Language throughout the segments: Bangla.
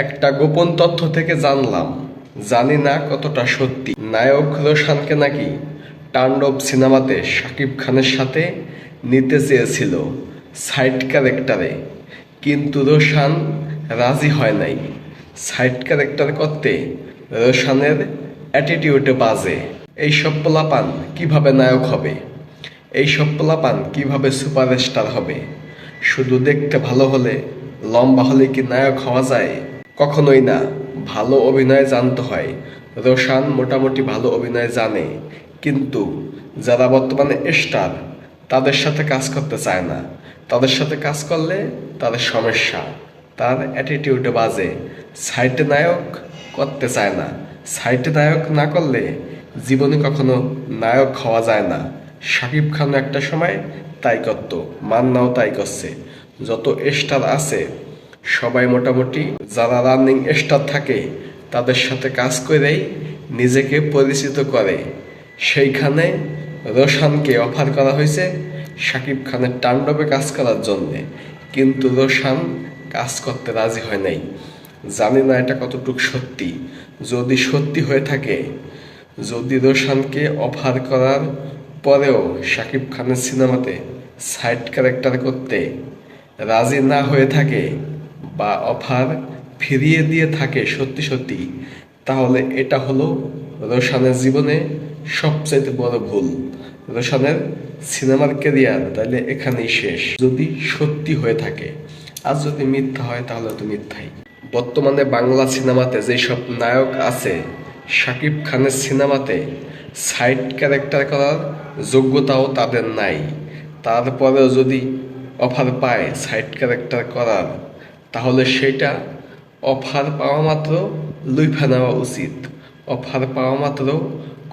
একটা গোপন তথ্য থেকে জানলাম, জানি না কতটা সত্যি। নায়ক রোশানকে নাকি তাণ্ডব সিনেমাতে শাকিব খানের সাথে নিতে চেয়েছিল সাইড ক্যারেক্টারে, কিন্তু রোশান রাজি হয় নাই। সাইড ক্যারেক্টার করতে রোশানের অ্যাটিটিউডে বাজে। এইসব পোলাপান কিভাবে নায়ক হবে? এইসব পোলাপান কিভাবে সুপারস্টার হবে? শুধু দেখতে ভালো হলে, লম্বা হলে কি নায়ক হওয়া যায়? কখনোই না। ভালো অভিনয় জানতে হয়। রোশান মোটামুটি ভালো অভিনয় জানে, কিন্তু যারা বর্তমানে স্টার তাদের সাথে কাজ করতে চায় না। তাদের সাথে কাজ করলে তাদের সমস্যা, তার অ্যাটিটিউডে বাজে। সাইডে নায়ক করতে চায় না। সাইডে নায়ক না করলে জীবনে কখনো নায়ক হওয়া যায় না। শাকিব খান একটা সময় তাই করত, মান্নাও তাই করছে। যত স্টার আছে সবাই মোটামুটি যারা রানিং স্টার থাকে তাদের সাথে কাজ করেই নিজেকে পরিচিত করে। সেইখানে রোশানকে অফার করা হয়েছে শাকিব খানের তাণ্ডবে কাজ করার জন্যে, কিন্তু রোশান কাজ করতে রাজি হয় নাই। জানি না এটা কতটুকু সত্যি। যদি সত্যি হয়ে থাকে, যদি রোশানকে অফার করার পরেও শাকিব খানের সিনেমাতে সাইড ক্যারেক্টার করতে রাজি না হয়ে থাকে বা অফার ফিরিয়ে দিয়ে থাকে সত্যি সত্যি, তাহলে এটা হলো রোশানের জীবনে সবচাইতে বড় ভুল। রোশানের সিনেমার ক্যারিয়ার তাহলে এখানেই শেষ, যদি সত্যি হয়ে থাকে। আর যদি মিথ্যা হয় তাহলে তো মিথ্যাই। বর্তমানে বাংলা সিনেমাতে যেসব নায়ক আছে, শাকিব খানের সিনেমাতে সাইড ক্যারেক্টার করার যোগ্যতাও তাদের নাই। তারপরেও যদি অফার পায় সাইড ক্যারেক্টার করার, তাহলে সেটা অফার পাওয়া মাত্র লুইফা নেওয়া উচিত। অফার পাওয়া মাত্র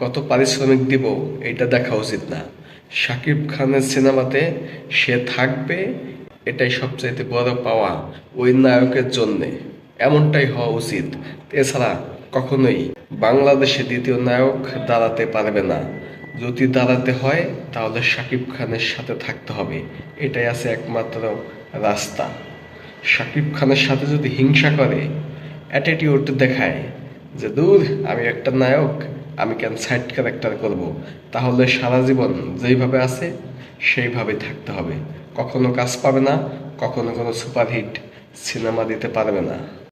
কত পারিশ্রমিক দিব এটা দেখা উচিত না। শাকিব খানের সিনেমাতে সে থাকবে, এটাই সবচাইতে বড় পাওয়া ওই নায়কের জন্যে। এমনটাই হওয়া উচিত। এছাড়া কখনোই বাংলাদেশে দ্বিতীয় নায়ক দাঁড়াতে পারবে না। যদি দাঁড়াতে হয় তাহলে শাকিব খানের সাথে থাকতে হবে, এটাই আছে একমাত্র রাস্তা। শাকিব খানের সাথে যদি হিংসা করে, অ্যাটিটিউড দেখায় যে দূর আমি একটা নায়ক, আমি কেন সাইড ক্যারেক্টার করব, তাহলে সারা জীবন যেইভাবে আছে সেইভাবে থাকতে হবে। কখনো কাজ পাবে না, কখনো কোনো সুপারহিট সিনেমা দিতে পারবে না।